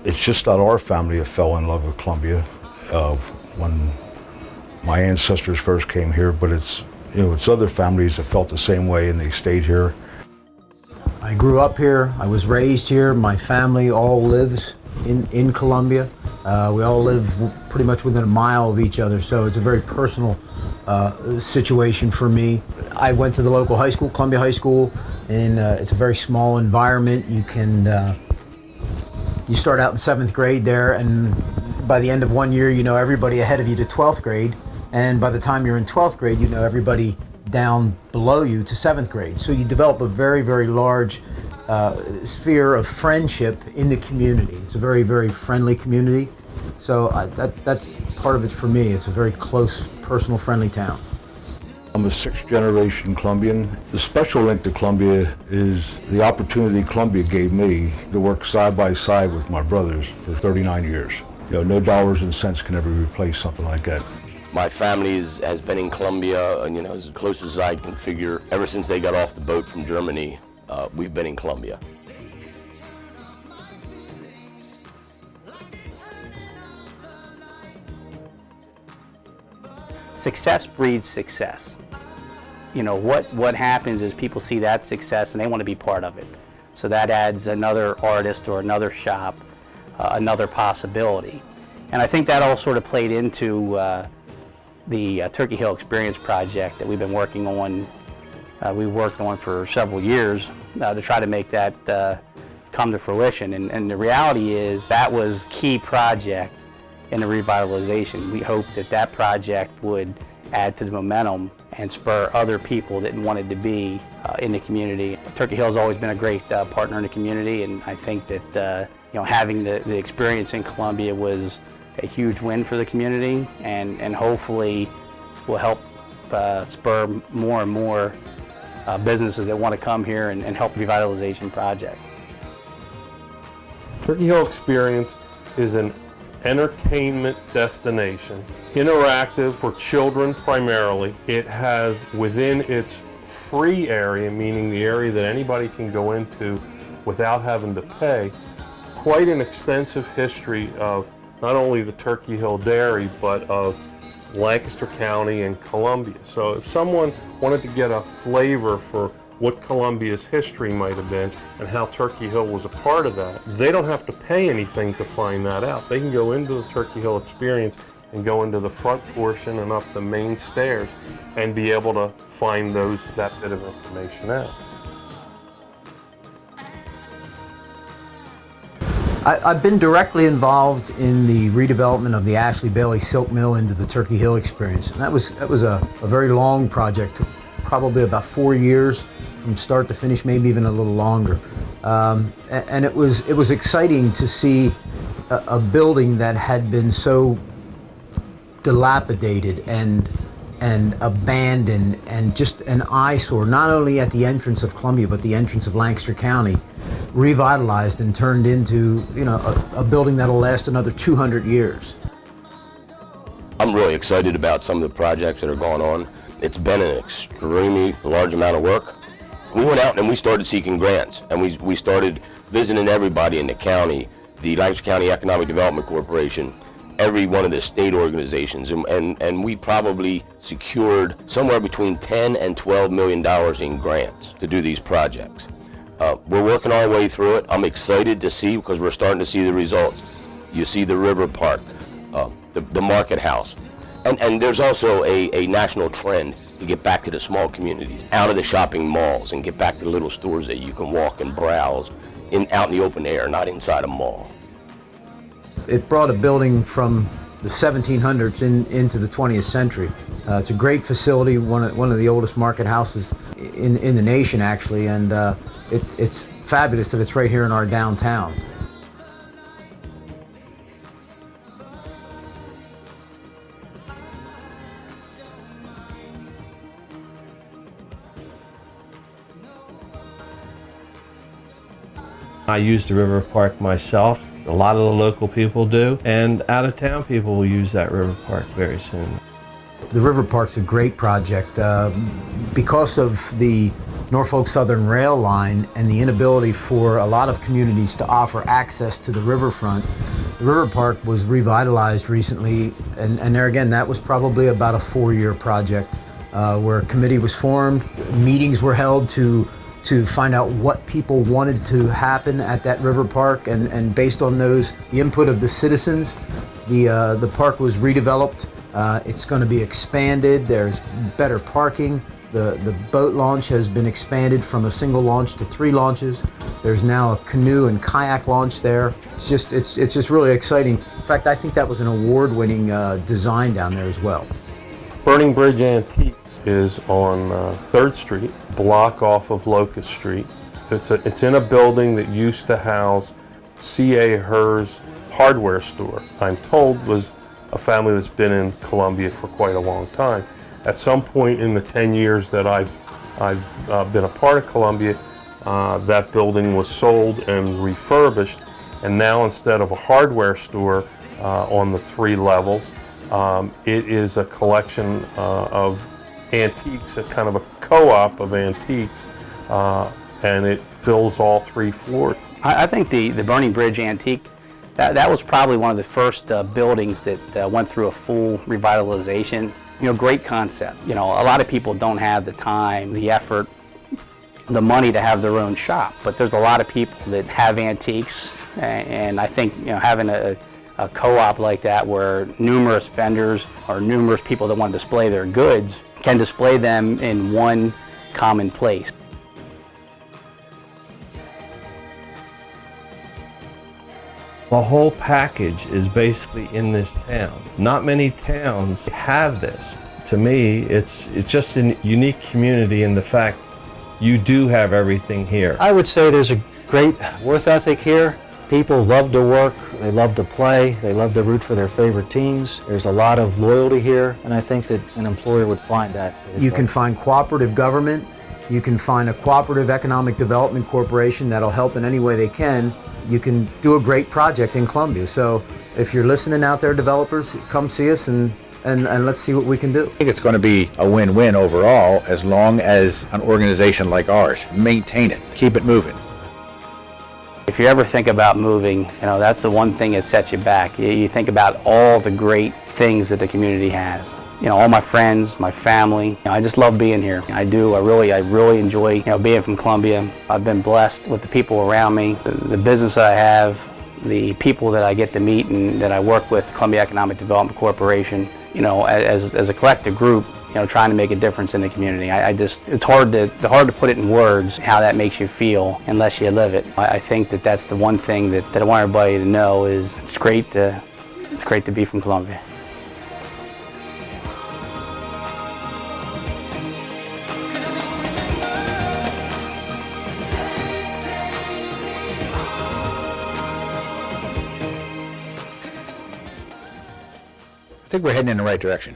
It's just not our family that fell in love with Columbia when my ancestors first came here, but it's other families that felt the same way and they stayed here. I grew up here, I was raised here, my family all lives in Columbia. We all live pretty much within a mile of each other, so it's a very personal situation for me. I went to the local high school, Columbia High School, and it's a very small environment. You start out in 7th grade there, and by the end of 1 year, you know everybody ahead of you to 12th grade, and by the time you're in 12th grade, you know everybody down below you to 7th grade. So you develop a very, very large sphere of friendship in the community. It's a very, very friendly community. So that's part of it for me. It's a very close, personal, friendly town. I'm a 6th generation Columbian. The special link to Columbia is the opportunity Columbia gave me to work side by side with my brothers for 39 years. No dollars and cents can ever replace something like that. My family has been in Columbia, as close as I can figure. Ever since they got off the boat from Germany, we've been in Columbia. Success breeds success. What happens is people see that success and they want to be part of it. So that adds another artist or another shop, another possibility. And I think that all sort of played into the Turkey Hill Experience project that we've been working on. We worked on for several years to try to make that come to fruition. And the reality is that was key project in the revitalization. We hoped that project would add to the momentum and spur other people that wanted to be in the community. Turkey Hill has always been a great partner in the community, and I think that having the experience in Columbia was a huge win for the community, and hopefully will help spur more and more businesses that want to come here and help the revitalization project. Turkey Hill Experience is an entertainment destination, interactive for children primarily. It has within its free area, meaning the area that anybody can go into without having to pay, quite an extensive history of not only the Turkey Hill Dairy, but of Lancaster County and Columbia. So if someone wanted to get a flavor for what Columbia's history might have been and how Turkey Hill was a part of that, they don't have to pay anything to find that out. They can go into the Turkey Hill Experience and go into the front portion and up the main stairs and be able to find that bit of information out. I've been directly involved in the redevelopment of the Ashley Bailey Silk Mill into the Turkey Hill Experience. And that was a very long project, probably about 4 years from start to finish, maybe even a little longer. And it was exciting to see a building that had been so dilapidated and abandoned and just an eyesore, not only at the entrance of Columbia, but the entrance of Lancaster County, revitalized and turned into a building that'll last another 200 years. I'm really excited about some of the projects that are going on. It's been an extremely large amount of work. We went out and we started seeking grants, and we started visiting everybody in the county, the Lancaster County Economic Development Corporation, every one of the state organizations, and we probably secured somewhere between $10 and $12 million in grants to do these projects. We're working our way through it. I'm excited to see, because we're starting to see the results. You see the River Park, the Market House, and there's also a national trend to get back to the small communities, out of the shopping malls, and get back to the little stores that you can walk and browse out in the open air, not inside a mall. It brought a building from the 1700s into the 20th century. It's a great facility, one of the oldest market houses in the nation, actually, and it's fabulous that it's right here in our downtown. I use the River Park myself. A lot of the local people do, and out-of-town people will use that River Park very soon. The River Park's a great project because of the Norfolk Southern rail line and the inability for a lot of communities to offer access to the riverfront, the River Park was revitalized recently, and there again, that was probably about a 4-year project where a committee was formed, meetings were held to find out what people wanted to happen at that river park, and based on those, the input of the citizens, the park was redeveloped. It's going to be expanded. There's better parking. The boat launch has been expanded from a single launch to 3 launches. There's now a canoe and kayak launch there. It's just really exciting. In fact, I think that was an award-winning design down there as well. Burning Bridge Antiques is on 3rd Street, block off of Locust Street. It's in a building that used to house C.A. Herr's hardware store. I'm told was a family that's been in Columbia for quite a long time. At some point in the 10 years that I've been a part of Columbia, that building was sold and refurbished, and now instead of a hardware store on the 3 levels, it is a collection of antiques, a kind of a co-op of antiques, and it fills all 3 floors. I think the Burning Bridge Antique, that was probably one of the first buildings that went through a full revitalization. You know, great concept. You know, a lot of people don't have the time, the effort, the money to have their own shop, but there's a lot of people that have antiques, and I think, you know, having a co-op like that where numerous vendors or numerous people that want to display their goods can display them in one common place. The whole package is basically in this town. Not many towns have this. To me, it's just a unique community in the fact you do have everything here. I would say there's a great work ethic here. People love to work, they love to play, they love to root for their favorite teams. There's a lot of loyalty here, and I think that an employer would find that. You can find cooperative government. You can find a cooperative economic development corporation that'll help in any way they can. You can do a great project in Columbia. So if you're listening out there, developers, come see us and let's see what we can do. I think it's going to be a win-win overall as long as an organization like ours maintain it, keep it moving. If you ever think about moving, you know, that's the one thing that sets you back. You think about all the great things that the community has. You know, all my friends, my family. You know, I just love being here. I do. I really enjoy, you know, being from Columbia. I've been blessed with the people around me, the business that I have, the people that I get to meet and that I work with, Columbia Economic Development Corporation. You know, as a collective group, you know, trying to make a difference in the community. It's hard to put it in words how that makes you feel unless you live it. I think that's the one thing that I want everybody to know is it's great to be from Columbia. I think we're heading in the right direction.